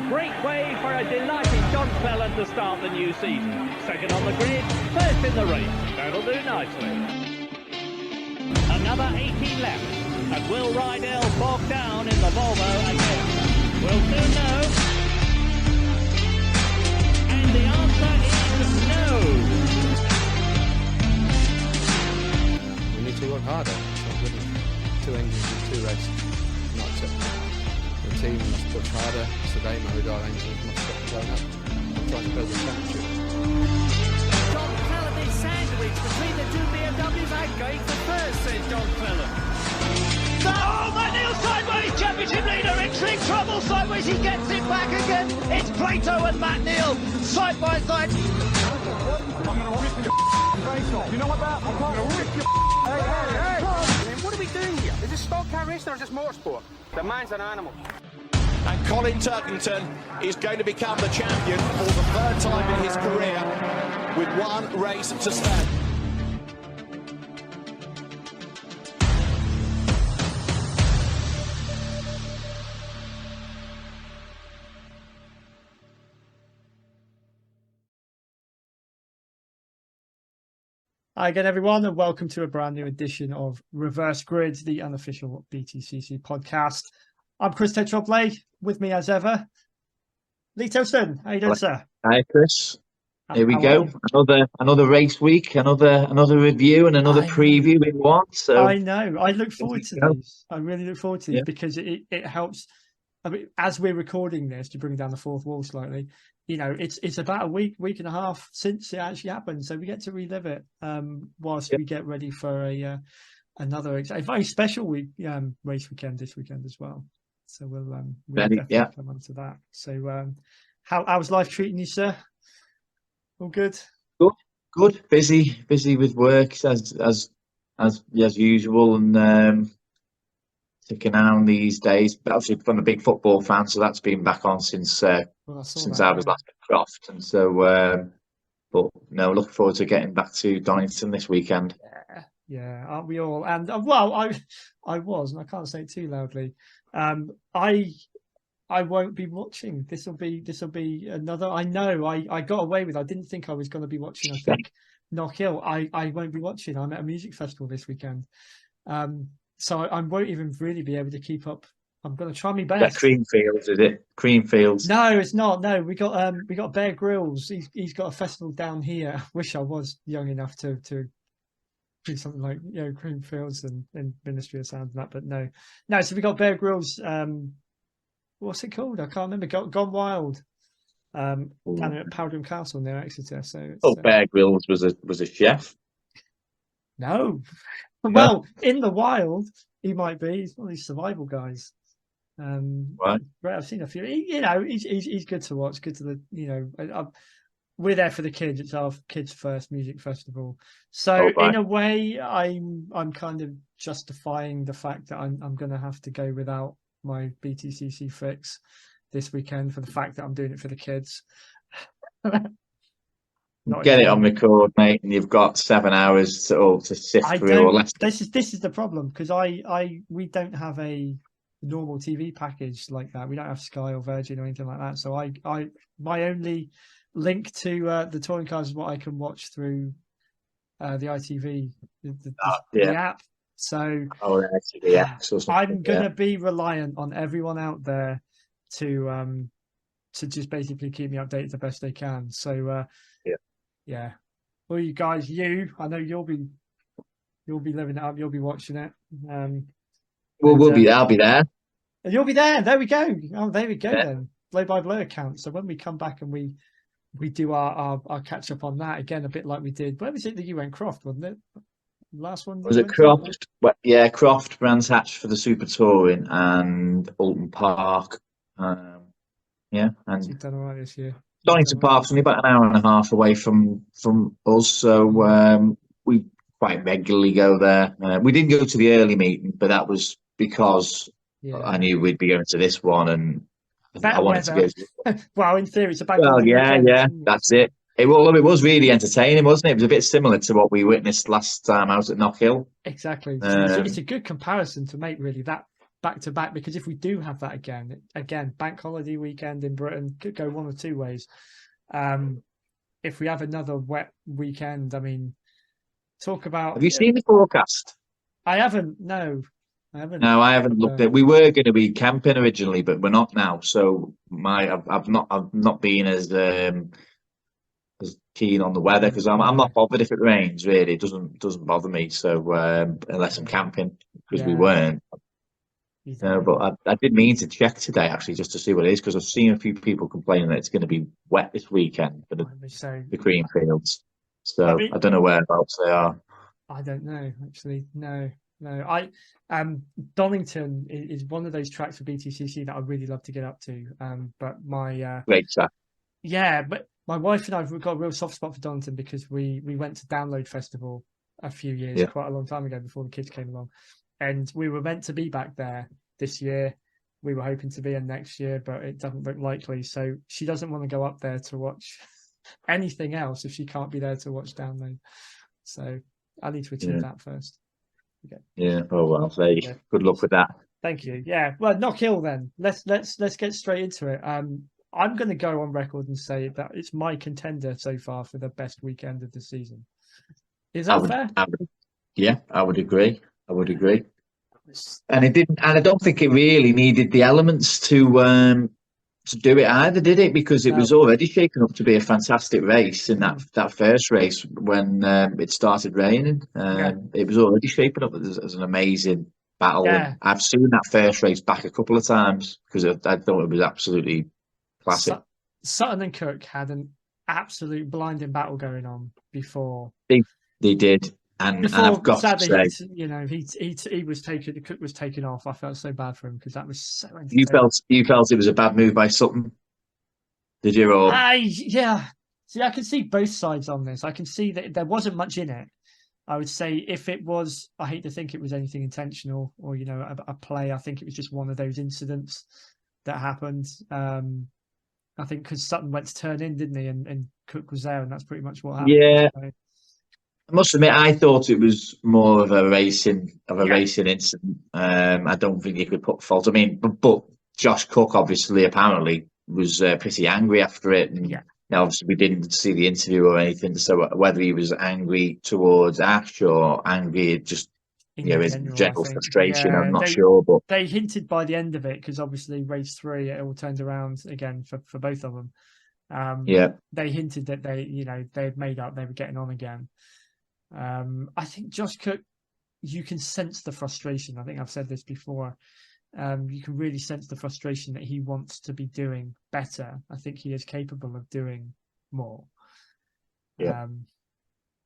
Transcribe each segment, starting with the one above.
great way for a delighted John Cleland to start the new season. Second on the grid, first in the race. That'll do nicely. Another 18 left, and will Rydell bog down in the Volvo again? We'll soon know. And the answer is no. We need to work harder. It's not good enough. 2 engines and 2 races. Not acceptable. The team must push harder. Today, my radar engines must stop blowing up. I'm trying to build a championship. John Cleland is sandwiched between the 2 BMWs and going for first, says John Cleland. Oh, McNeil sideways, championship leader, entering trouble sideways, he gets it back again. It's Plato and McNeil, side by side. I'm going to rip your face off. You know what that? I'm going to rip your Hey! What are we doing here? Is this stock car racing or is this motorsport? The man's an animal. And Colin Turkington is going to become the champion for the 3rd time in his career with 1 race to stand. Hi again, everyone, and welcome to a brand new edition of Reverse Grid, the unofficial BTCC podcast. I'm Chris Tetroblay, with me as ever, Lee Tilston. How you doing, sir? Hi, Chris. Here we go. Another race week, another review, and another preview in one. So I know. I look forward to these. I really look forward to these because it helps. I mean, as we're recording this, to bring down the fourth wall slightly, you know, it's about a week and a half since it actually happened, so we get to relive it whilst we get ready for another very special week race weekend this weekend as well. So we'll come on to that. So how's life treating you, sir? All good? Good. Busy with work as usual, and ticking down these days. But obviously, I'm a big football fan, so that's been back on since I was last at Croft, and so. But no, looking forward to getting back to Donington this weekend. Yeah, aren't we all? And well, I was, and I can't say it too loudly. I won't be watching. This will be another. I know I got away with. I didn't think I was going to be watching. I think Knockhill. I won't be watching. I'm at a music festival this weekend. So I won't even really be able to keep up. I'm going to try my best. That Creamfields, is it? Creamfields? No, it's not. No, we got Bear Grylls. He's got a festival down here. I wish I was young enough to do something like Creamfields and Ministry of Sound and that, but no. So we got Bear Grylls. What's it called? I can't remember. Gone Wild. Down at Podium Castle near Exeter. So Bear Grylls was a chef. No. Well, in the wild, he might be. He's one of these survival guys. Right. I've seen a few. He's good to watch. Good to we're there for the kids. It's our kids' first music festival. So in a way, I'm kind of justifying the fact that I'm going to have to go without my BTCC fix this weekend for the fact that I'm doing it for the kids. Get it on record, mate, and you've got 7 hours to sift through or less. This is the problem because we don't have a normal TV package like that. We don't have Sky or Virgin or anything like that. So my only link to the touring cars is what I can watch through the ITV, the app. So I'm going to be reliant on everyone out there to just basically keep me updated the best they can. So yeah. Well, you guys, I know you'll be living it up. You'll be watching it. I'll be there. And you'll be there. There we go. Oh, there we go then. Blow by blow account. So when we come back and we do our catch up on that again, a bit like we did. Where was it that you went? Croft, wasn't it? Last one was it Croft? Well, yeah, Croft, Brands Hatch for the Super Touring, and Alton Park. And you've done all right this year. Donington Park's only about an hour and a half away from us, so we quite regularly go there. We didn't go to the early meeting, but that was because I knew we'd be going to this one, and I wanted to go. Well, in theory, it's about. Well, that's it. It was really entertaining, wasn't it? It was a bit similar to what we witnessed last time out at Knockhill. Exactly. It's a good comparison to make, really. That back to back, because if we do have that again, bank holiday weekend in Britain could go one or two ways. If we have another wet weekend, I mean, talk about. Have you seen the forecast? I haven't. No, I haven't. No, I haven't looked at. We were going to be camping originally, but we're not now. So I've not been as keen on the weather, because I'm not bothered if it rains. Really, it doesn't bother me. So unless I'm camping, because we weren't. No, but I did mean to check today actually, just to see what it is, because I've seen a few people complaining that it's going to be wet this weekend for the green fields. So I don't know whereabouts they are. I don't know actually. No. Donington is one of those tracks for BTCC that I really love to get up to. But my great track. Yeah, but my wife and I have got a real soft spot for Donington, because we went to Download Festival a few years, quite a long time ago, before the kids came along. And we were meant to be back there this year. We were hoping to be in next year, but it doesn't look likely. So she doesn't want to go up there to watch anything else if she can't be there to watch Download. So I need to achieve that first. Okay. Yeah. Oh well. Good luck with that. Thank you. Yeah. Well, Knockhill then. Let's get straight into it. I'm going to go on record and say that it's my contender so far for the best weekend of the season. Is that fair? I would agree. And it didn't, and I don't think it really needed the elements to do it either, did it? Because it was already shaping up to be a fantastic race in that first race when it started raining. It was already shaping up as an amazing battle. And I've seen that first race back a couple of times, because I thought it was absolutely classic. Sutton and Cook had an absolute blinding battle going on before. They did. And I've got to say, he was taken. The Cook was taken off. I felt so bad for him, because that was so. You felt it was a bad move by Sutton, did you? Or yeah. See, I can see both sides on this. I can see that there wasn't much in it. I would say if it was, I hate to think it was anything intentional or a play. I think it was just one of those incidents that happened. I think because Sutton went to turn in, didn't he? And Cook was there, and that's pretty much what happened. Yeah. So, I must admit, I thought it was more of a racing incident. I don't think you could put fault. I mean, but Josh Cook apparently was pretty angry after it. And now, obviously, we didn't see the interview or anything. So whether he was angry towards Ash or angry just his general frustration, I'm not sure. But they hinted by the end of it, because obviously race 3 it all turned around again for both of them. They hinted that they had made up, they were getting on again. I think Josh Cook, you can sense the frustration. I think I've said this before. You can really sense the frustration that he wants to be doing better. I think he is capable of doing more. Yeah.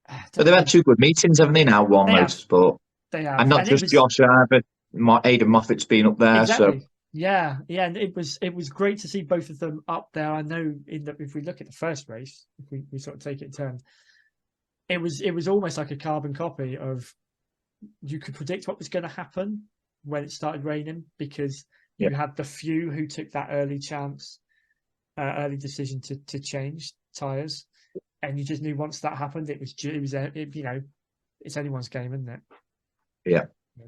But they've had 2 good meetings, haven't they? Now one motorsport. They have, and not just Josh either. Aidan Moffat's been up there. Exactly. So yeah, and it was great to see both of them up there. I know if we look at the first race, if we sort of take it in turn. It was almost like a carbon copy of, you could predict what was going to happen when it started raining, because you had the few who took that early decision to change tyres, and you just knew once that happened, it's anyone's game, isn't it? Yeah. But,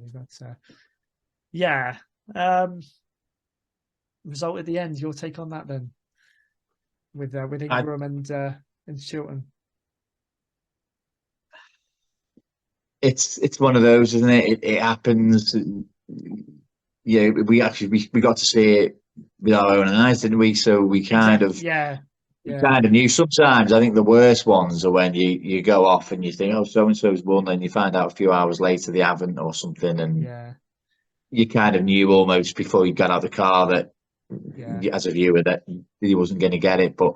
result at the end. Your take on that then, with Ingram and Chilton. It's one of those, isn't it? It happens. Yeah, we got to see it with our own eyes, didn't we? So we kind of knew. Sometimes I think the worst ones are when you go off and you think, oh, so and so's won, and you find out a few hours later they haven't or something, and you kind of knew almost before you got out of the car that as a viewer that he wasn't going to get it. But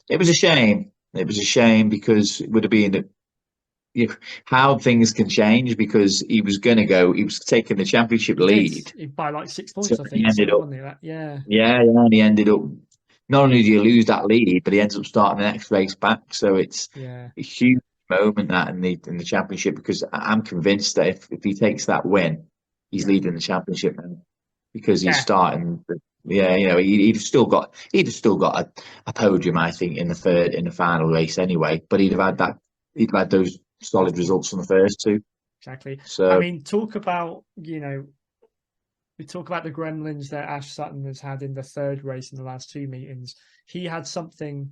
it was a shame. It was a shame, because it would have been how things can change, because he was taking the championship lead by like 6 points. So I think he ended up, and he ended up, not only do you lose that lead, but he ends up starting the next race back. So it's a huge moment that in the championship, because I'm convinced that if he takes that win, he's leading the championship now, because he's starting. He'd have still got a podium, I think, in the final race anyway. But he'd have had those solid results from the first 2. Exactly. So I mean, talk about we talk about the gremlins that Ash Sutton has had in the third race in the last 2 meetings. He had something.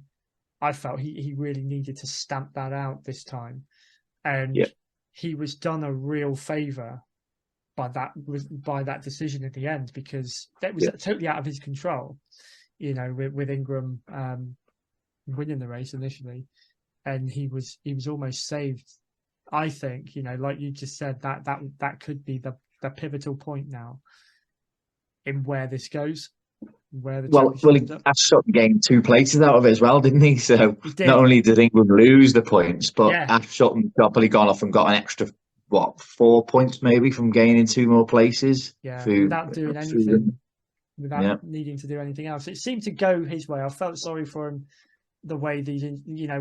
I felt he really needed to stamp that out this time, and he was done a real favour by that decision at the end, because that was totally out of his control. With Ingram winning the race initially, and he was almost saved. I think, like you just said, that could be the pivotal point now in where this goes. Well, Ash Sutton gained 2 places out of it as well, didn't he? So not only did England lose the points, but Ash Sutton probably gone off and got an extra 4 points maybe from gaining 2 more places. Without doing anything, without needing to do anything else. It seemed to go his way. I felt sorry for him the way these,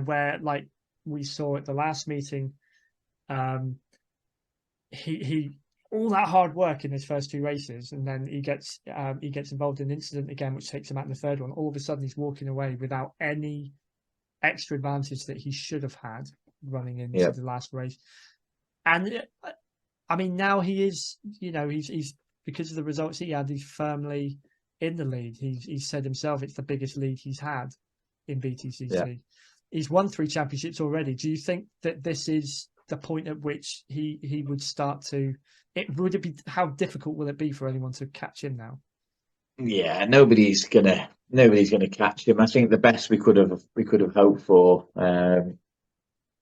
where like we saw at the last meeting, he all that hard work in his first 2 races, and then he gets involved in an incident again, which takes him out in the third one. All of a sudden, he's walking away without any extra advantage that he should have had running into the last race. And I mean, now he is, he's because of the results he had, he's firmly in the lead. He's said himself it's the biggest lead he's had in BTCC. Yeah. He's won 3 championships already. Do you think that this is the point at which he would start to? How difficult will it be for anyone to catch him now? Yeah, nobody's gonna catch him. I think the best we could have hoped for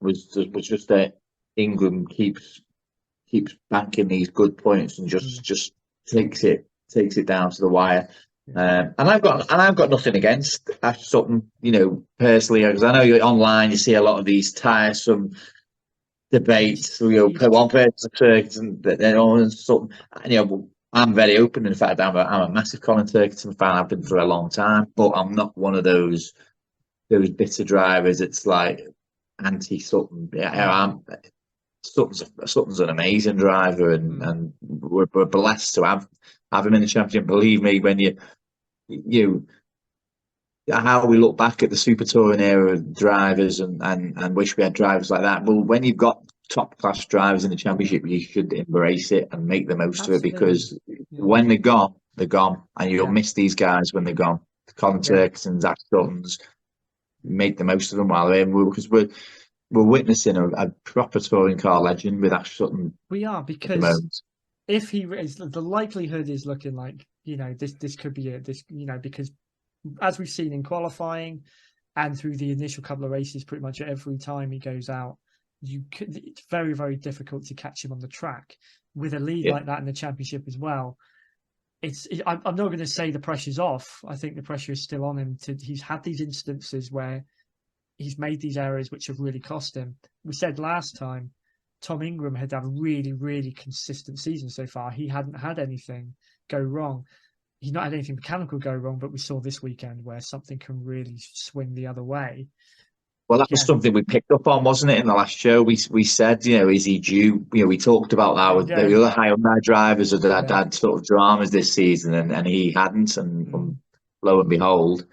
was just that England keeps banking these good points and just takes it down to the wire. And I've got nothing against Ash Sutton, personally, because I know online you see a lot of these tiresome debates. Put one person Turkington and then on Sutton. I'm very open. In fact, I'm a massive Colin Turkington fan. I've been for a long time, but I'm not one of those bitter drivers. It's like anti-Sutton. Sutton's an amazing driver, and we're blessed to have him in the championship. Believe me, when you how we look back at the Super Touring era of drivers and wish we had drivers like that. Well, when you've got top class drivers in the championship, you should embrace it and make the most of it, because when they're gone, and you'll miss these guys when they're gone. Colin Turkingtons, Ash Suttons, make the most of them while they're in, because we're witnessing a proper touring car legend with Ash Sutton. We are, because if he is, the likelihood is looking like this could be it. Because as we've seen in qualifying and through the initial couple of races, pretty much every time he goes out, it's very, very difficult to catch him on the track with a lead like that in the championship as well. I'm not going to say the pressure's off. I think the pressure is still on him. He's had these instances where he's made these errors which have really cost him. We said last time Tom Ingram had a really, really consistent season so far. He hadn't had anything go wrong. He's not had anything mechanical go wrong, but we saw this weekend where something can really swing the other way. Well, that was something we picked up on, wasn't it? In the last show, we said, is he due? We talked about that with the other Hyundai drivers that had sort of dramas this season, and he hadn't, and lo and behold,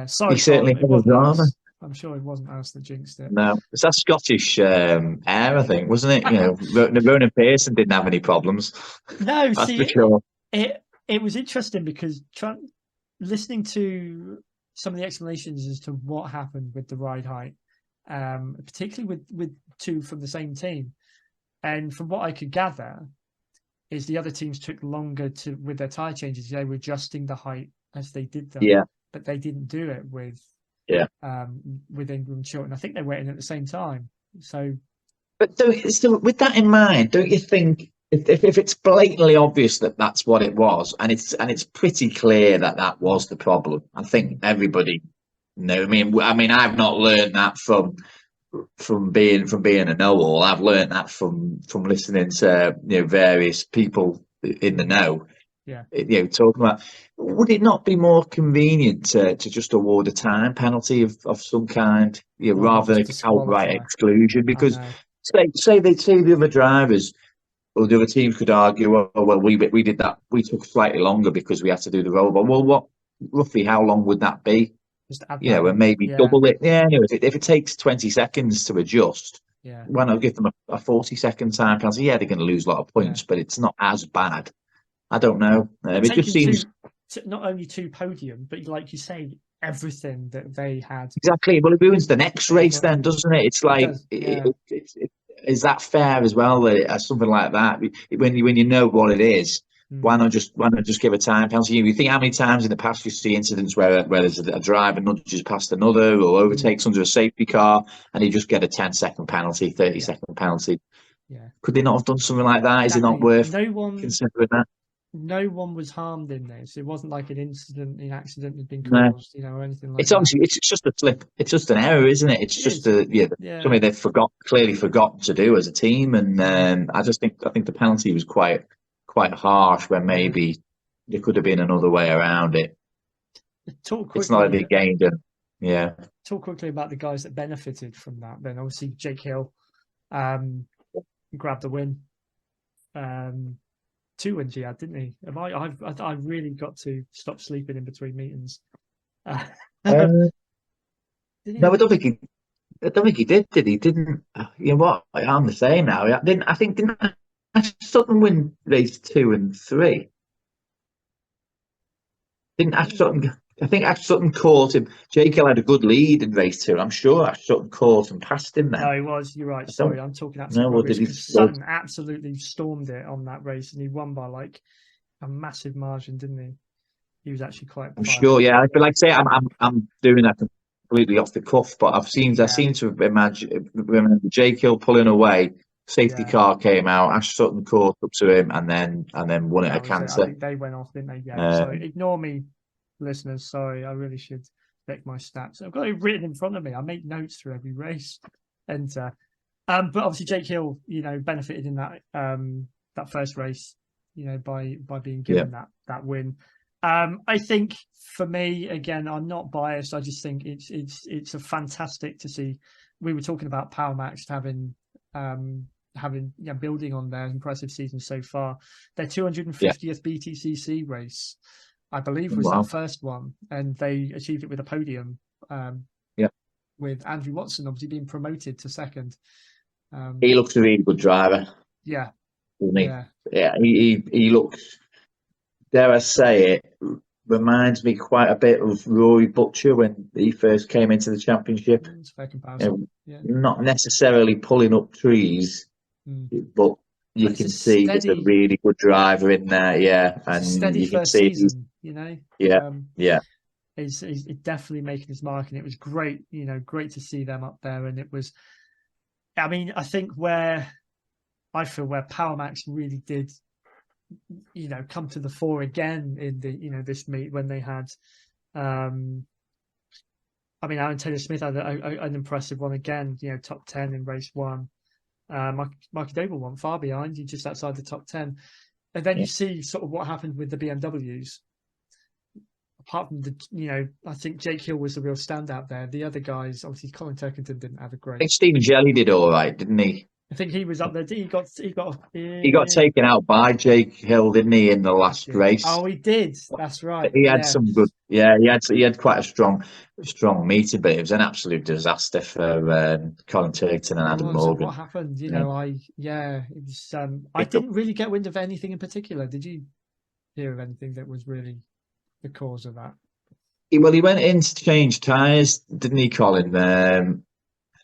sorry, he certainly had a drama. I'm sure it wasn't us that jinxed it. No, it's that Scottish air, I think, wasn't it? Ronan Pearson didn't have any problems. No, that's for sure. It was interesting because listening to some of the explanations as to what happened with the ride height, particularly with 2 from the same team, and from what I could gather, is the other teams took longer with their tyre changes. They were adjusting the height as they did them, but they didn't do it with Ingram and Chilton. I think they went in at the same time. So with that in mind, don't you think? If it's blatantly obvious that that's what it was, and it's pretty clear that was the problem, I think everybody knows. I mean, I've not learned that from being a know-all. I've learned that from listening to various people in the know. Talking about, would it not be more convenient to just award a time penalty of some kind, rather than outright exclusion? Because say the other drivers. Well, the other teams could argue, we did that. We took slightly longer because we had to do the rollover. Well, roughly how long would that be? And maybe double it. Yeah, if it takes 20 seconds to adjust, why not give them a 40-second time penalty? Yeah, they're going to lose a lot of points, but it's not as bad I don't know. It just seems not only two podium, but like you say, everything that they had. exactly. Well, it ruins the next race, then, doesn't it? It's like, is that fair as well? That something like that, when you know what it is, why not just give a time penalty? You think how many times in the past you see incidents where there's a driver nudges past another or overtakes under a safety car, and you just get a 10-second penalty, 30-second penalty. Yeah. Could they not have done something like that? Is it not worth considering that? No one was harmed in this. It wasn't like an accident had been caused, or anything like that. It's obviously, it's just a slip. It's just an error, isn't it? It's just something they've clearly forgotten to do as a team. And I think the penalty was quite harsh when maybe there could have been another way around it. It's not like they gained them. Yeah. Talk quickly about the guys that benefited from that. Then obviously Jake Hill grabbed the win. 2 wins he had, didn't he? I've really got to stop sleeping in between meetings. No, I don't think he did. Did he? Didn't you know what? I'm the same now. Didn't Sutton win race 2 and 3? Didn't Ash Sutton? I think Ash Sutton caught him. Jake Hill had a good lead in race 2. I'm sure Ash Sutton caught and passed him then. No, he was. You're right. Sorry, I'm talking absolutely. Sutton absolutely stormed it on that race, and he won by like a massive margin, didn't he? He was actually quite. I'm sure. Yeah, I feel like say I'm doing that completely off the cuff, but I seem to remember Jake Hill pulling away. Safety car came out. Ash Sutton caught up to him, and then won it a canter. I think they went off, didn't they? Yeah. So ignore me, listeners. Sorry, I really should check my stats. I've got it written in front of me. I make notes for every race. Enter. But obviously Jake Hill, benefited in that that first race, by being given that win. I think for me, again, I'm not biased. I just think it's a fantastic to see. We were talking about Power Max having building on their impressive season so far. Their 250th BTCC race, I believe, was their first one, and they achieved it with a podium. With Andrew Watson obviously being promoted to second. He looks a really good driver. Yeah, doesn't he? Yeah. He looks. Dare I say it? Reminds me quite a bit of Rory Butcher when he first came into the championship. It's fair comparison. Not necessarily pulling up trees, but you can see there's a really good driver in there. Yeah, and steady you can first see season. He's definitely making his mark, and it was great. Great to see them up there. And it was, I think where Power Max really did, come to the fore again in the this meet when they had, Aaron Taylor-Smith had an impressive one again. Top 10 in race 1. Marky Doble won far behind, just outside the top 10, and then you see sort of what happened with the BMWs. Apart from I think Jake Hill was the real standout there. The other guys, obviously, Colin Turkington didn't have a great. I think Stephen Jelly did all right, didn't he? I think he was up there. He got taken out by Jake Hill, didn't he, in the last race? Oh, he did. That's right. He had some good. Yeah, he had quite a strong meeting, but it was an absolute disaster for Colin Turkington and Adam Morgan. What happened? It was. I didn't really get wind of anything in particular. Did you hear of anything that was really the cause of that? Well, he went in to change tyres, didn't he, Colin?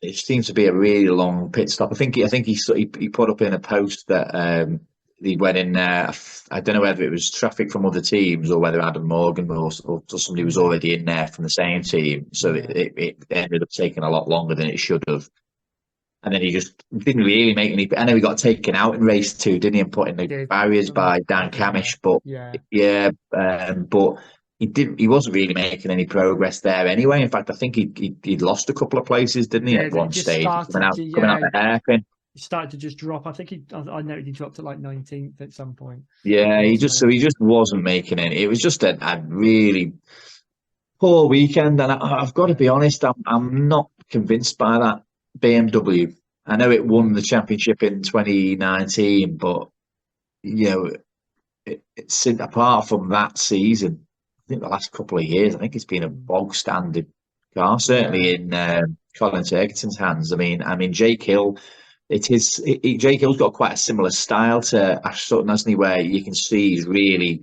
It seems to be a really long pit stop. I think he put up in a post that he went in there. I don't know whether it was traffic from other teams or whether Adam Morgan or somebody was already in there from the same team. So it ended up taking a lot longer than it should have. And then he just didn't really make any. I know he got taken out in race 2, didn't he, and put in the barriers by Dan Camish. But but he wasn't really making any progress there anyway. In fact, I think he'd lost a couple of places, didn't he, at one stage? Coming out the hairpin. He started to just drop. I think I noted he dropped to like 19th at some point. Yeah, he just wasn't making any. It was just a really poor weekend, and I've got to be honest, I'm not convinced by that BMW. I know it won the championship in 2019, but it's apart from that season, I think the last couple of years, I think it's been a bog standard car, certainly in Colin Turkington's hands. I mean, Jake Hill Jake Hill's got quite a similar style to Ash Sutton, hasn't he? Where you can see he's really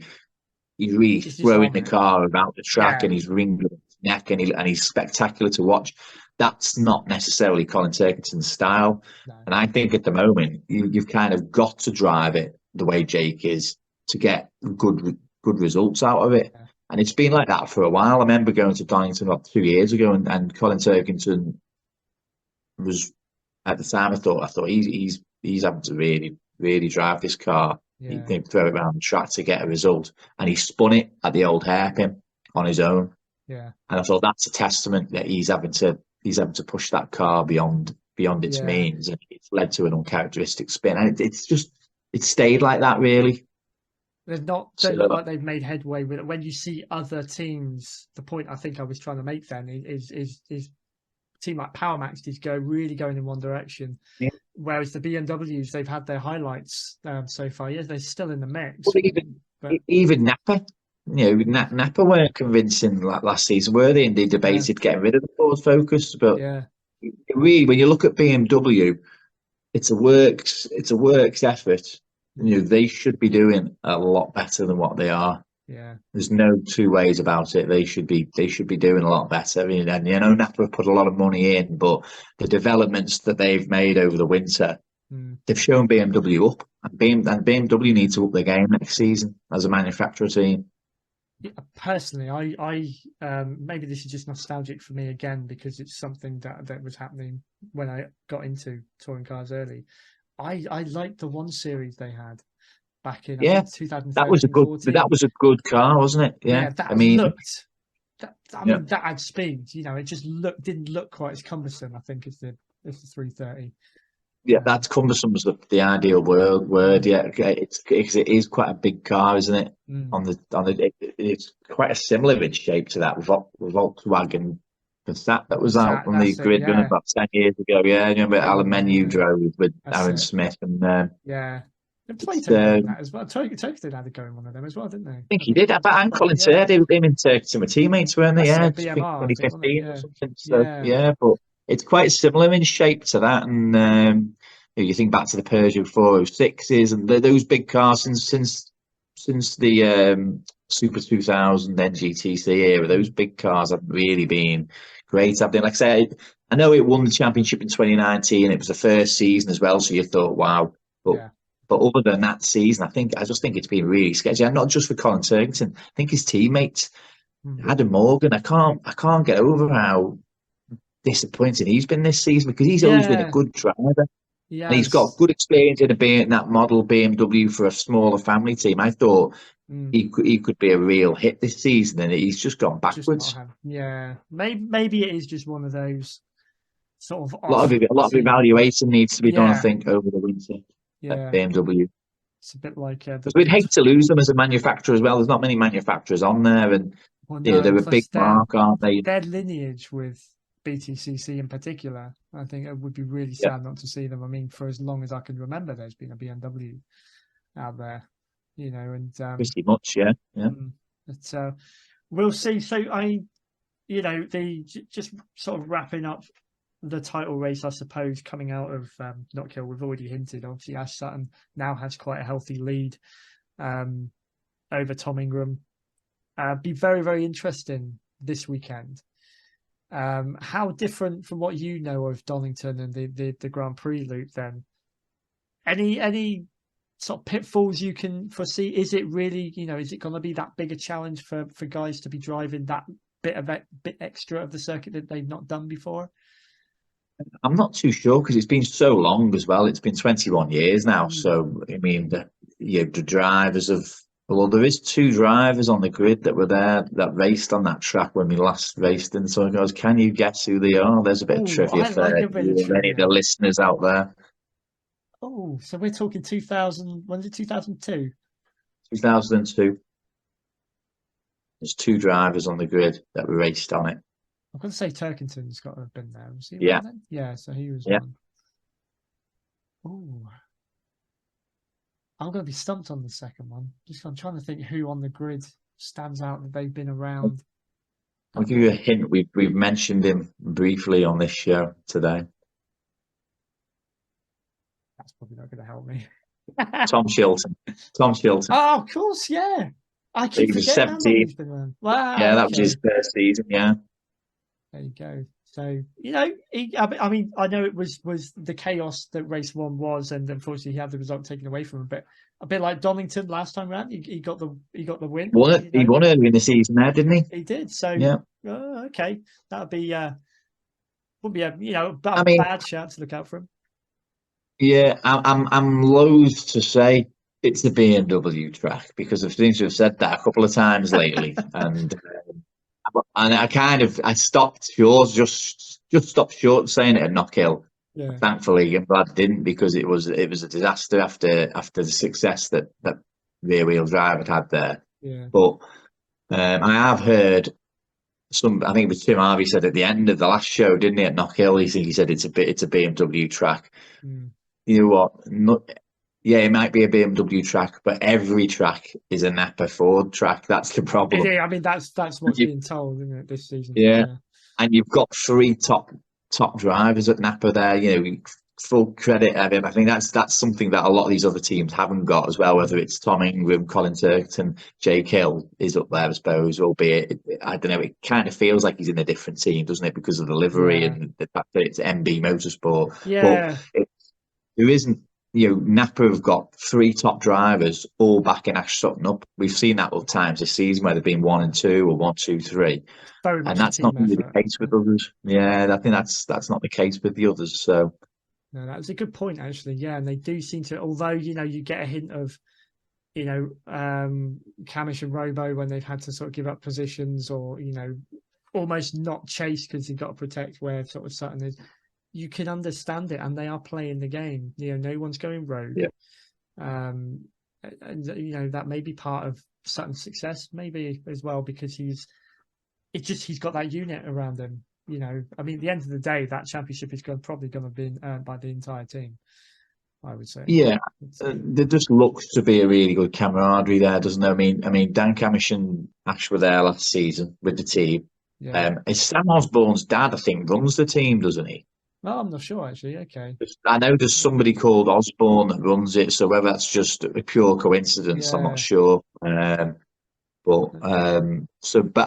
It's just throwing on the it. car about the track, Yeah. and he's wringing his neck, and he's spectacular to watch. That's not necessarily Colin Turkington's style. No. And I think at the moment you've kind of got to drive it the way Jake is to get good results out of it. Yeah. And it's been like that for a while. I remember going to Donington about 2 years ago, and Colin Turkington was at the time. I thought he's having to really drive this car. Yeah. He throw it around the track to get a result, and he spun it at the old hairpin on his own. Yeah. And I thought that's a testament that he's having to push that car beyond its Yeah. means, and it's led to an uncharacteristic spin. And it's stayed like that, really. They've not don't look like they've made headway with it. When you see other teams, the point I think I was trying to make then is a team like Power Max is really going in one direction, Yeah. whereas the BMWs, they've had their highlights so far. Yes, they're still in the mix. Well, even Napa, Napa weren't convincing last season, were they? And they debated getting rid of the Ford Focus, but really, when you look at BMW, it's a works effort. They should be doing a lot better than what they are. Yeah, there's no two ways about it. They should be doing a lot better. I mean, and Napa have put a lot of money in, but the developments that they've made over the winter, they've shown BMW up, and BMW need to up their game next season as a manufacturer team. Yeah, personally, I maybe this is just nostalgic for me again because it's something that was happening when I got into touring cars early. I liked the 1 Series they had back in I think 2013. That was a good car, wasn't it? Yeah, that had speed. It just didn't look quite as cumbersome. I think as the 330. Yeah, that's cumbersome was the ideal word. Yeah, it is quite a big car, isn't it? It's quite a similar in shape to that Volkswagen Passat that was out on the grid about 10 years ago. Yeah, remember Alan Menu drove with Aaron Smith and Plato had that as well. Turkington had to go in one of them as well, didn't they? I think he did. And Colin Turd, him and Turkington were teammates, weren't they? Yeah, BMR, 2015 or something. So but it's quite similar in shape to that. And you think back to the Peugeot 406s and those big cars since the Super 2000 NGTC era. Those big cars have really been great. Like I said, I know it won the championship in 2019. It was the first season as well, so you thought, wow. But other than that season, I just think it's been really sketchy. And not just for Colin Turkington. I think his teammates, Adam Morgan. I can't get over how disappointing he's been this season because he's always been a good driver. And he's got good experience in that model BMW for a smaller family team. I thought he could be a real hit this season, and he's just gone backwards. Maybe it is just one of those sort of a lot of evaluation needs to be done, I think, over the winter at BMW. It's a bit like we'd hate to lose them as a manufacturer as well. There's not many manufacturers on there, and they're a big mark, aren't they? Their lineage with BTCC in particular, I think it would be really sad not to see them. I mean, for as long as I can remember, there's been a BMW out there, and pretty much, yeah. But we'll see. So just sort of wrapping up the title race, I suppose, coming out of Knockhill, we've already hinted. Obviously, Ash Sutton now has quite a healthy lead over Tom Ingram. Be very, very interesting this weekend. How different from what you know of Donington and the Grand Prix loop then? Any sort of pitfalls you can foresee? Is it really, is it going to be that big a challenge for guys to be driving that bit extra of the circuit that they've not done before? I'm not too sure because it's been so long as well. It's been 21 years now. So, I mean, the drivers have... Well, there is 2 drivers on the grid that were there that raced on that track when we last raced in. So, goes, can you guess who they are? There's a bit of trivia for any of the listeners out there. Oh, so we're talking 2000. When was it? 2002. 2002. There's 2 drivers on the grid that were raced on it. I'm going to say Turkington's got to have been there. Was he then? Yeah. So he was one. Oh. I'm going to be stumped on the second one. I'm trying to think who on the grid stands out that they've been around. I'll give you a hint. We've mentioned him briefly on this show today. That's probably not going to help me. Tom Shilton. Tom Shilton. Oh, of course, yeah. I keep He was forgetting how long 17. he's been around. Wow, Yeah, that was okay. his first season. Yeah. There you go. So, you know, I mean, I know it was the chaos that race one was, and unfortunately he had the result taken away from him. But a bit like Donington last time round, he got the win. Won it. He won early in the season there, didn't he? He did. So Yeah. Okay, that'd be would be a I mean, bad shout to look out for him. Yeah, I'm loath to say it's the BMW track because I've seemed to have said that a couple of times lately, and I stopped short, just stopped short of saying it at Knockhill. Yeah. Thankfully, I'm glad I didn't because it was a disaster after the success that rear wheel drive had there. Yeah. But I have heard I think it was Tim Harvey said at the end of the last show, didn't he, at Knockhill? He said it's a BMW track. Mm. You know what? Yeah, it might be a BMW track, but every track is a Napa Ford track. That's the problem. Yeah, I mean that's what's being told, isn't it, this season? Yeah. And you've got three top drivers at Napa there. You know, full credit. I think that's something that a lot of these other teams haven't got as well. Whether it's Tom Ingram, Colin Turkington, Jake Hill is up there, I suppose. Albeit, I don't know. It kind of feels like he's in a different team, doesn't it? Because of the livery and the fact that it's MB Motorsport. Yeah. But there isn't. You know, Napa have got three top drivers all backing Ash Sutton up. We've seen that at times this season where they've been 1 and 2 or 1, 2, 3, and that's not really the case with others. Yeah, I think that's not the case with the others. So, no, that was a good point actually. Yeah, and they do seem to. Although you get a hint of, Camish and Robo when they've had to sort of give up positions or almost not chase because they've got to protect where sort of Sutton is. You can understand it, and they are playing the game. No one's going rogue. Yeah. And that may be part of Sutton's success, maybe as well, because he's got that unit around him. I mean, at the end of the day, that championship is probably going to be earned by the entire team, I would say. Yeah, there just looks to be a really good camaraderie there, doesn't there? I mean, Dan Camish and Ash were there last season with the team. Yeah. It's Sam Osborne's dad, I think, runs the team, doesn't he? Well, I'm not sure actually. Okay. I know there's somebody called Osborne that runs it, so whether that's just a pure coincidence, I'm not sure. But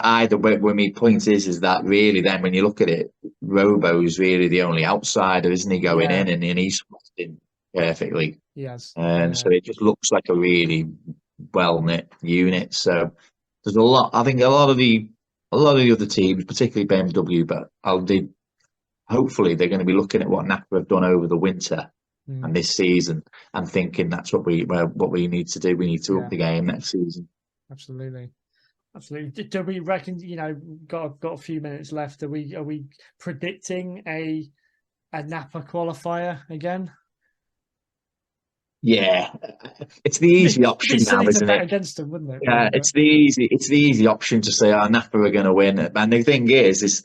either way, my point is that really, then when you look at it, Robo's really the only outsider, isn't he, going in, and he's in perfectly. Yes. So it just looks like a really well knit unit. So there's a lot. I think a lot of the other teams, particularly BMW, but hopefully they're going to be looking at what Napa have done over the winter and this season and thinking that's what we need to do. We need to up the game next season. Absolutely. Do we reckon, got a few minutes left, are we predicting a Napa qualifier again? Yeah, it's the easy option now, isn't it? Against them, wouldn't it? Yeah, it's the easy option to say, Napa are going to win. And the thing is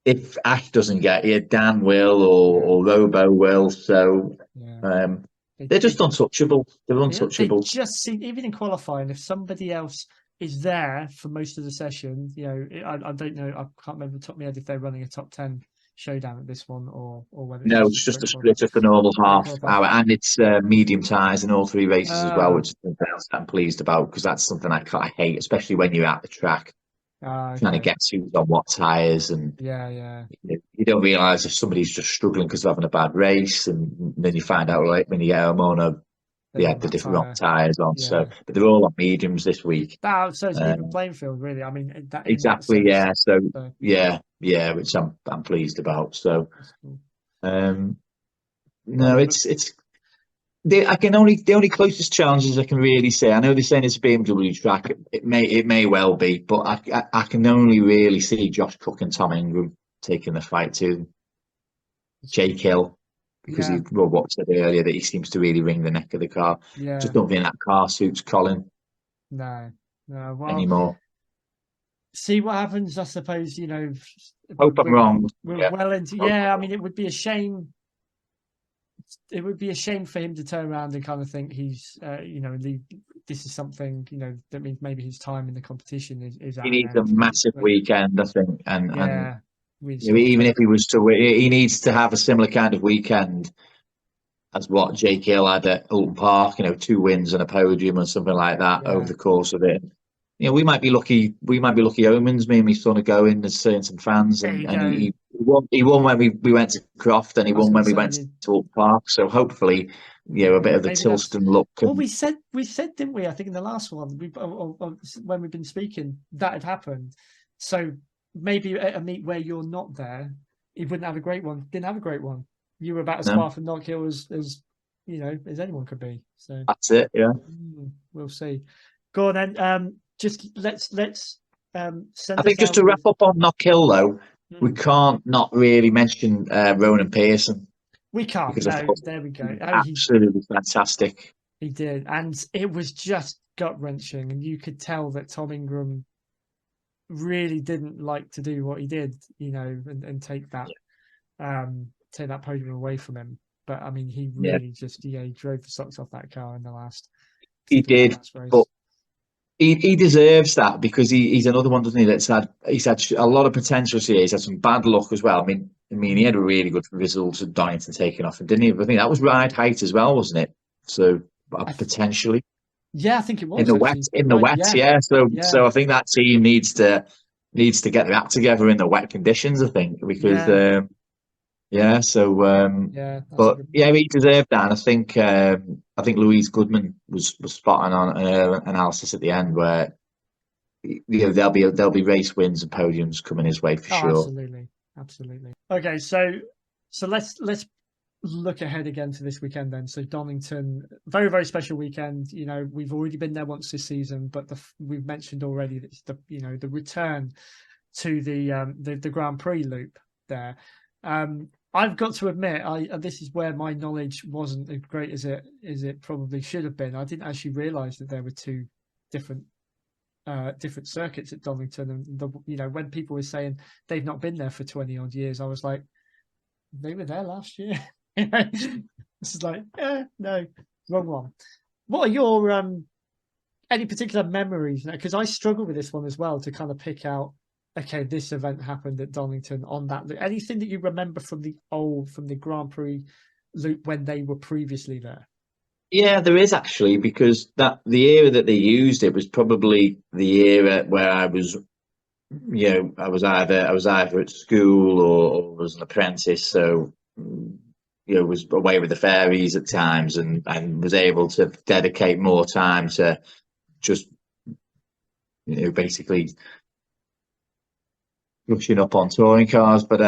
if Ash doesn't get it, Dan will or Robo will. So they're just untouchable. They're untouchable. They just seem, even in qualifying, if somebody else is there for most of the session, I don't know. I can't remember the top of my head if they're running a top 10 showdown at this one or whether it's just a split of the normal half hour, and it's medium tyres in all three races as well, which is something else I'm pleased about because that's something I hate, especially when you're at the track. Trying to get who's on what tyres, and you don't realise if somebody's just struggling because they're having a bad race, and then you find out when you get home, they had the different wrong tyres on. So, but they're all on mediums this week. So it's an even playing field, really. I mean, exactly, So which I'm pleased about. So, no, it's. The only closest challenges I can really say. I know they're saying it's a BMW track. It may well be, but I can only really see Josh Cook and Tom Ingram taking the fight to Jake Hill because what said earlier that he seems to really wring the neck of the car. Yeah. Just don't think that car suits Colin. No. Well, anymore. See what happens. I suppose Hope I'm wrong. We're well into. I mean, it would be a shame. It would be a shame for him to turn around and kind of think he's, this is something, that means maybe his time in the competition is. He needs a massive weekend, I think, and even if he was to win, he needs to have a similar kind of weekend as what Jake Hill had at Alton Park, 2 wins and a podium and something like that over the course of it. We might be lucky. We might be lucky omens. Me and my son are going and seeing some fans, There and, you and go. he won when we went to Croft, and he I was won gonna when we say, went to Alton Park. So hopefully, a bit of the maybe Tilston look. Well, we said, didn't we? I think in the last one, when we've been speaking, that had happened. So maybe at a meet where you're not there, he wouldn't have a great one. Didn't have a great one. You were about as far from Knockhill as anyone could be. So That's it. Yeah. We'll see. Go on then. Just let's send. I think just to wrap up on Knockhill though, we can't not really mention Ronan Pearson. We can't. Because No, there we go. Absolutely fantastic. He did, and it was just gut wrenching, and you could tell that Tom Ingram really didn't like to do what he did, and take that podium away from him. But I mean, he really he drove the socks off that car in the last. He did, but he deserves that because he's another one, doesn't he? He's had a lot of potential here. He's had some bad luck as well. I mean, he had a really good result at Donington taking off, and didn't he? I think that was ride height as well, wasn't it? So potentially, yeah, I think it was in the wet. In the wet, yeah. So I think that team needs to get their act together in the wet conditions. I think because but he deserved that. And I think Louise Goodman was spot on her analysis at the end where there'll be race wins and podiums coming his way for sure. Absolutely. Okay, so let's look ahead again to this weekend then. So Donington, very, very special weekend. We've already been there once this season, but we've mentioned already that it's the return to the Grand Prix loop there. I've got to admit, this is where my knowledge wasn't as great as it probably should have been. I didn't actually realise that there were 2 different circuits at Donington, and when people were saying they've not been there for 20 odd years, I was like, they were there last year. This is like, no, wrong one. What are your any particular memories? Because I struggle with this one as well to kind of pick out. Okay, this event happened at Donington on that loop. Anything that you remember from the Grand Prix loop when they were previously there? Yeah, there is actually, because the era that they used it was probably the era where I was, I was either at school or was an apprentice, so was away with the fairies at times and was able to dedicate more time to just basically rushing up on touring cars. But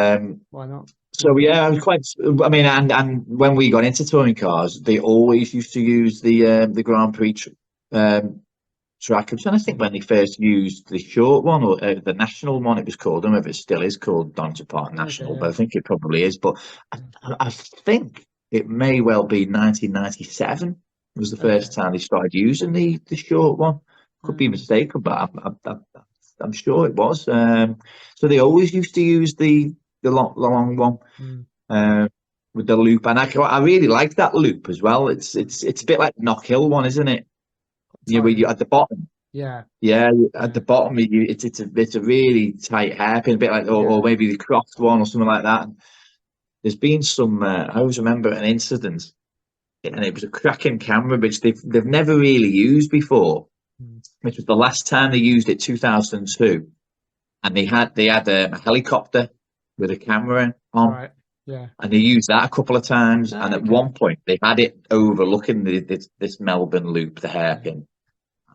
why not? So I was quite. I mean, and when we got into touring cars, they always used to use the Grand Prix track. I'm trying to think when they first used the short one or the national one. It was called. I don't know if it still is called Donington Park National, but I think it probably is. But I think it may well be 1997 was the first time they started using the short one. Could be mistaken, but I'm sure it was. So they always used to use the long one with the loop, and I really like that loop as well. It's a bit like the Knockhill one, isn't it? Where you at the bottom. Yeah. At the bottom, it's a really tight hairpin, a bit like or maybe the Croft one or something like that. There's been some. I always remember an incident, and it was a cracking camera which they've never really used before. Which was the last time they used it, 2002, and they had a helicopter with a camera on, right. Yeah, and they used that a couple of times. And at one point, they had it overlooking this Melbourne loop, the hairpin.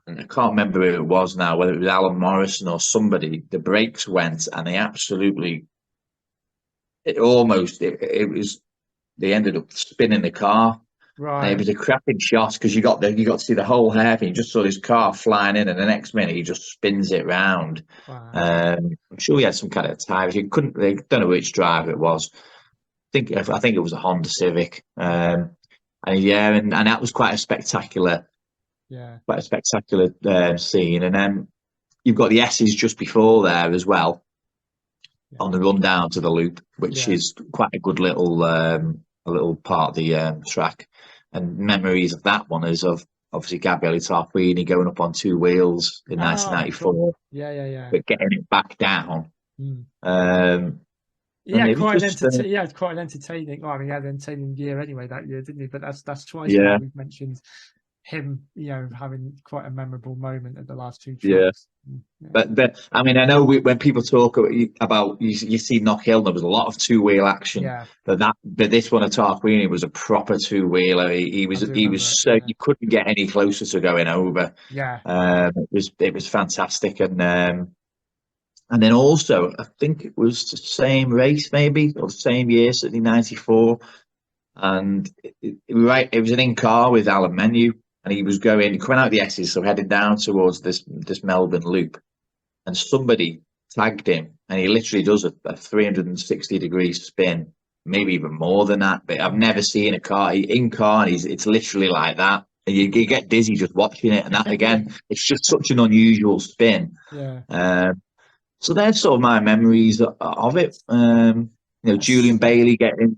And I can't remember who it was now, whether it was Alan Morrison or somebody. The brakes went, and they absolutely. It was. They ended up spinning the car. Right. And it was a cracking shot because you got to see the whole hairpin. You just saw this car flying in, and the next minute he just spins it round. Wow. I'm sure he had some kind of tires. I don't know which driver it was. I think it was a Honda Civic. And that was quite a spectacular. Yeah. Quite a spectacular scene. And then you've got the S's just before there as well, on the run down to the loop, which is quite a good little part of the track. And memories of that one is of obviously Gabriele Tarquini going up on 2 wheels in 1994. Cool. Yeah. But getting it back down. And it was quite just, quite an entertaining. Well, I mean, he had an entertaining year anyway that year, didn't he? But that's twice now yeah, we've mentioned him, having quite a memorable moment at the last two yeah. tracks. Yeah. But I mean, I know when people talk about you see Knockhill, there was a lot of two-wheel action, Yeah, but this one at Tarquini was a proper two-wheeler. He I was do remember it. so you couldn't get any closer to going over. Yeah, It was fantastic, and then also I think it was the same race maybe or the same year, certainly '94, and it was an in-car with Alan Menu, and he was coming out of the S's, so heading down towards this Melbourne loop, and somebody tagged him, and he literally does a 360-degree spin, maybe even more than that. But I've never seen a car in car, and it's literally like that. And you get dizzy just watching it, and that again, it's just such an unusual spin. yeah. So that's sort of my memories of it. Julian Bailey getting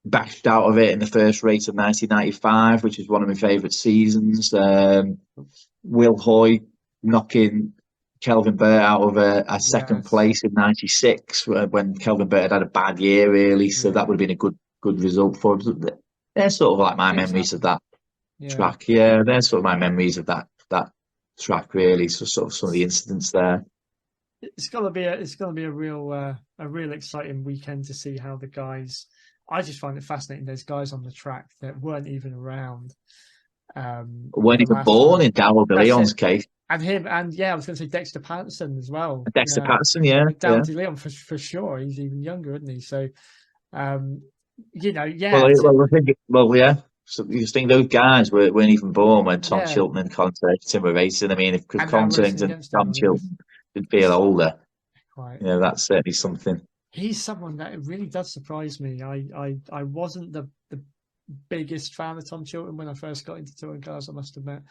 bashed out of it in the first race of 1995, which is one of my favourite seasons. Will Hoy knocking Kelvin Burt out of a second place in '96 when Kelvin Burt had a bad year, really. So that would have been a good result for him. They're sort of like my memories of that track. Yeah, they're sort of my memories of that track, really. So sort of some of the incidents there. It's gonna be a real exciting weekend to see how the guys. I just find it fascinating. There's guys on the track that weren't even around. Weren't even born in Darrell de Leon's case. And him, and I was going to say Dexter Patterson as well. Dexter Patterson, yeah. Darrell de Leon for sure. He's even younger, isn't he? So, So you think those guys weren't even born when Tom Chilton and Colin Turkington were racing. I mean, because Colin Turkington and Tom Chilton did feel older, that's certainly something. He's someone that really does surprise me. I wasn't the biggest fan of Tom Chilton when I first got into touring cars, I must admit.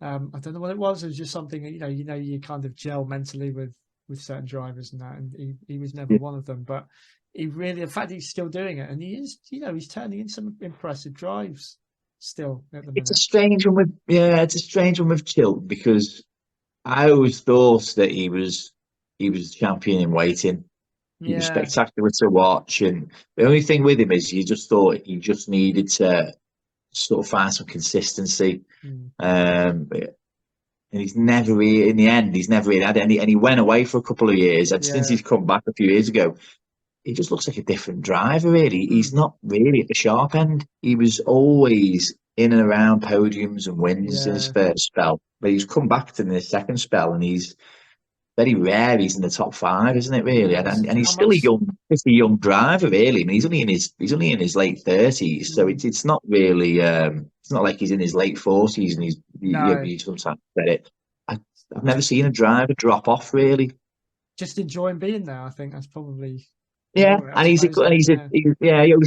I don't know what it was. It was just something that, you kind of gel mentally with certain drivers and that, and he was never one of them. But he really, in fact, he's still doing it, and he is, he's turning in some impressive drives still at the minute. It's a strange one with Chilton, because I always thought that he was champion in waiting. He was spectacular to watch, and the only thing with him is you just thought he just needed to sort of find some consistency. And he's never really, in the end, he's never really had any, and he went away for a couple of years, and since he's come back a few years ago, he just looks like a different driver, really. He's not really at the sharp end. He was always in and around podiums and wins in his first spell, but he's come back to the second spell, and he's very rare he's in the top five, isn't it, really? And he's still a young driver, really. I mean, he's only in his late 30s, so it's not really it's not like he's in his late 40s and you sometimes get it. I've never seen a driver drop off, really. Just enjoying being there, I think that's probably. He always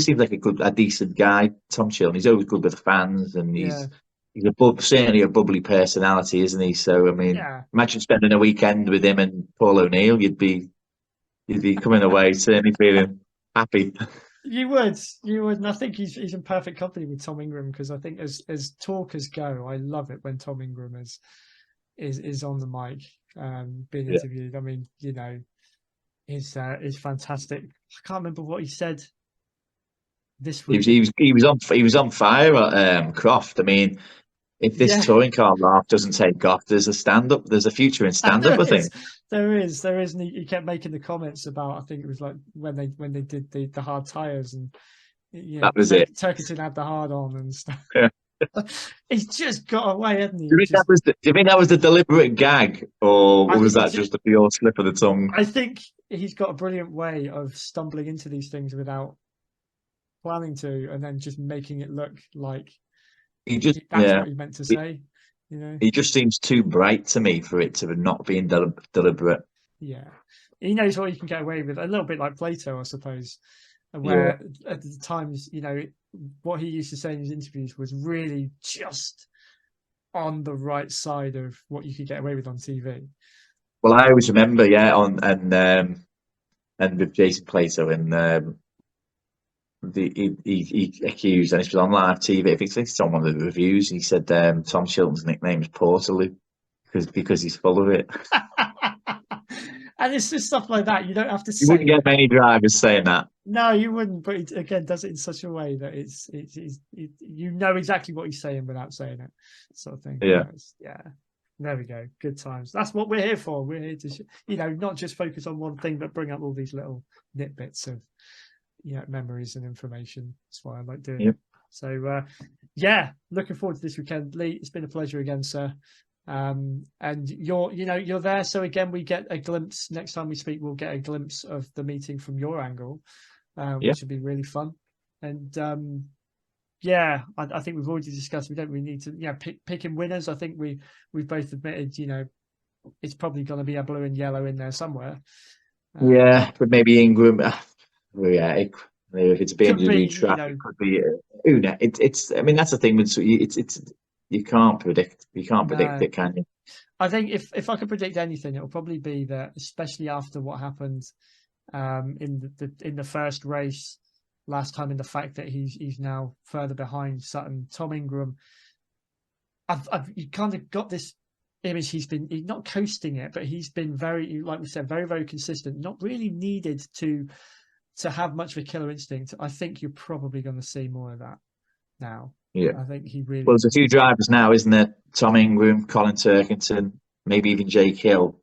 seems like a decent guy, Tom Chilton. He's always good with the fans, and he's certainly a bubbly personality, isn't he? So I mean, imagine spending a weekend with him and Paul O'Neill. You'd be coming away certainly feeling happy. You would, and I think he's in perfect company with Tom Ingram, because I think as talkers go, I love it when Tom Ingram is on the mic, being interviewed. I mean, is fantastic. I can't remember what he said this week. He was on fire at Croft. I mean, if this touring car laugh doesn't take off, there's a future in stand-up. I think there is, and he kept making the comments about, I think it was like when they did the hard tires, and that was it. Turkington had the hard on and stuff. He's just got away, hasn't he? Do you think that was the deliberate gag, or was that just a pure slip of the tongue? I think he's got a brilliant way of stumbling into these things without planning to, and then just making it look like that's what he meant to say. He just seems too bright to me for it to not being deliberate. Yeah, he knows what he can get away with, a little bit like Plato, I suppose. Where at the times, what he used to say in his interviews was really just on the right side of what you could get away with on TV. Well, I always remember, and with Jason Plato, and he accused, and it was on live TV. I think it's on one of the reviews. He said Tom Chilton's nickname is Portaloo because he's full of it. And it's just stuff like that. You don't have to You say wouldn't get it. many drivers saying that. No, you wouldn't. But it, again, does it in such a way that you know exactly what he's saying without saying it, sort of thing. Yeah. Yeah. There we go. Good times. That's what we're here for. We're here to, not just focus on one thing, but bring up all these little nitbits of, memories and information. That's why I like doing it. So, yeah, looking forward to this weekend, Lee. It's been a pleasure again, sir. And you're there. So again, we get a glimpse next time we speak. We'll get a glimpse of the meeting from your angle, which would be really fun. And I think we've already discussed. We don't really need to, picking winners. I think we've both admitted, it's probably going to be a blue and yellow in there somewhere. But maybe Ingram. If it's a BMW track, it could be. It's. I mean, that's the thing with it's. You can't predict. You can't predict it, can you? I think if I could predict anything, it will probably be that, especially after what happened in the first race last time, in the fact that he's now further behind Sutton. Tom Ingram, you kind of got this image. He's not coasting it, but he's been very, like we said, very, very consistent. Not really needed to have much of a killer instinct. I think you're probably going to see more of that now. Yeah, I think he really. Well, there's a few drivers now, isn't there? Tom Ingram, Colin Turkington, maybe even Jake Hill.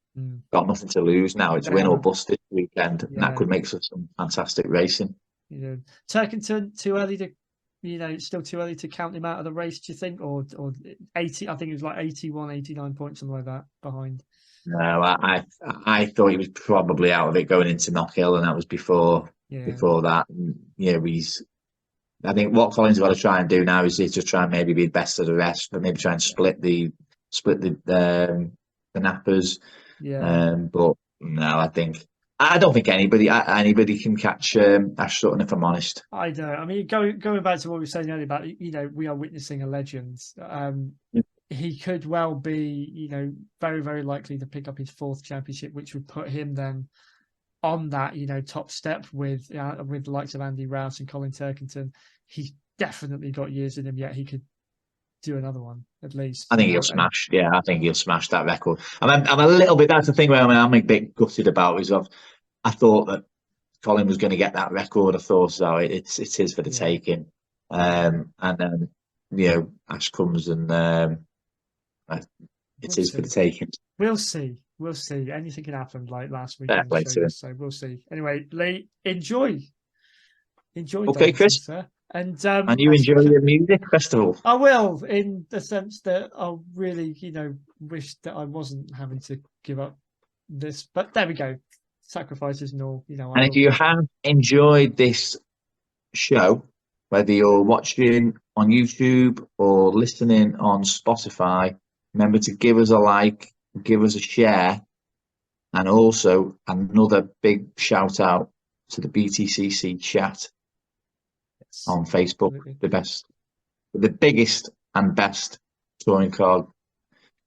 Got nothing to lose now. It's win or bust this weekend, and that could make for some fantastic racing. Turkington, too early to, still too early to count him out of the race, do you think? Or 80, I think it was like 81, 89 points, something like that behind. No, I thought he was probably out of it going into Knockhill, and that was before that. And, I think what Colin's got to try and do now is just try and maybe be the best of the rest, but maybe try and split the nappers. But no, I don't think anybody can catch Ash Sutton, if I'm honest. I don't. I mean, going back to what we were saying earlier about, we are witnessing a legend. He could well be, very, very likely to pick up his 4th championship, which would put him then on that, top step with the likes of Andy Rouse and Colin Turkington. He's definitely got years in him yet. He could do another one at least. I think he'll smash. Yeah, I think he'll smash that record. I'm a little bit. That's the thing where I'm a bit gutted about. I thought that Colin was going to get that record. I thought so. It's his for the taking. And then Ash comes and it's his for the taking. We'll see. Anything can happen, like last week. So we'll see. Anyway, Lee, enjoy. Okay, Chris. Sir. And you enjoy your music festival. I will, in the sense that I really, wish that I wasn't having to give up this. But there we go. Sacrifices and all. And if you have enjoyed this show, whether you're watching on YouTube or listening on Spotify, remember to give us a like, give us a share, and also another big shout out to the BTCC chat on Facebook. Absolutely. The biggest and best touring car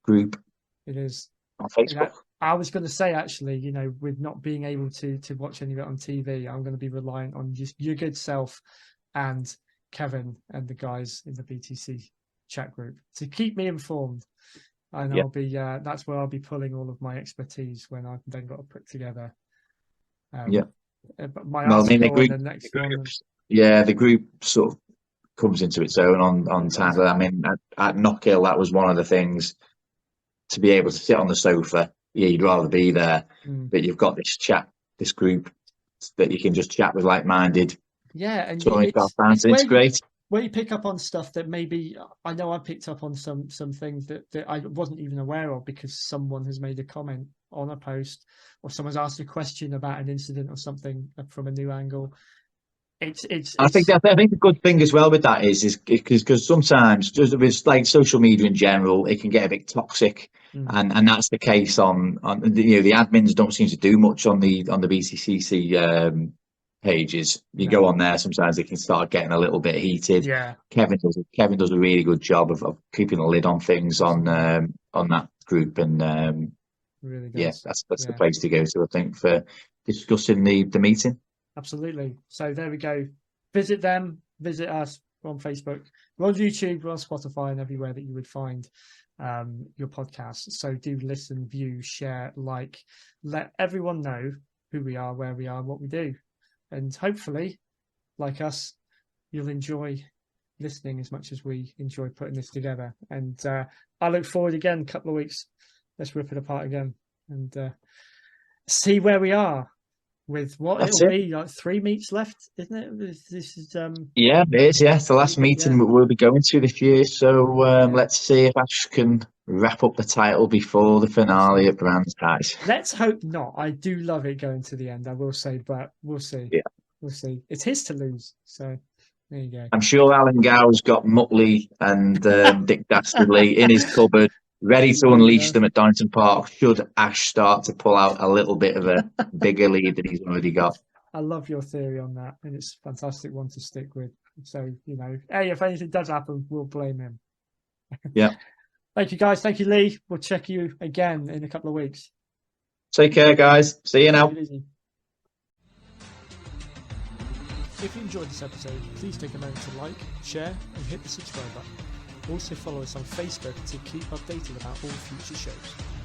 group. It is on Facebook. I was going to say, actually, with not being able to watch any of it on TV, I'm going to be reliant on just your good self and Kevin and the guys in the BTC chat group to keep me informed. And I'll be that's where I'll be pulling all of my expertise when I've then got to put together. My article and the next one. Yeah, the group sort of comes into its own on time. I mean, at Knockhill, that was one of the things, to be able to sit on the sofa. Yeah, you'd rather be there, but you've got this group that you can just chat with like-minded. Yeah, and it's great. Where you pick up on stuff that maybe I know I picked up on some things that I wasn't even aware of because someone has made a comment on a post or someone's asked a question about an incident or something from a new angle. I think the good thing as well with that is because sometimes just with like social media in general, it can get a bit toxic, and that's the case on the admins don't seem to do much on the BTCC pages. You go on there, sometimes they can start getting a little bit heated. Yeah, Kevin does a really good job of keeping a lid on things on that group, and really that's the place to go to, I think, for discussing the meeting. Absolutely. So there we go. Visit them, visit us, we're on Facebook, we're on YouTube, we're on Spotify, and everywhere that you would find your podcast. So do listen, view, share, like, let everyone know who we are, where we are, what we do. And hopefully, like us, you'll enjoy listening as much as we enjoy putting this together. And I look forward again, a couple of weeks. Let's rip it apart again and see where we are with what it'll be like 3 meets left, isn't it? This is yeah, it is. Yeah, it's the last meeting we'll be going to this year. So let's see if Ash can wrap up the title before the finale at Brands Hatch. Let's hope not. I do love it going to the end, I will say, but we'll see. Yeah, we'll see. It's his to lose, so there you go. I'm sure Alan Gow's got Muttley and Dick Dastardly in his cupboard, ready to unleash them at Donington Park should Ash start to pull out a little bit of a bigger lead than he's already got. I love your theory on that, and it's a fantastic one to stick with. So, hey, if anything does happen, we'll blame him. Yeah. Thank you, guys. Thank you, Lee. We'll check you again in a couple of weeks. Take care, guys. See you now. If you enjoyed this episode, please take a moment to like, share, and hit the subscribe button. Also follow us on Facebook to keep updated about all future shows.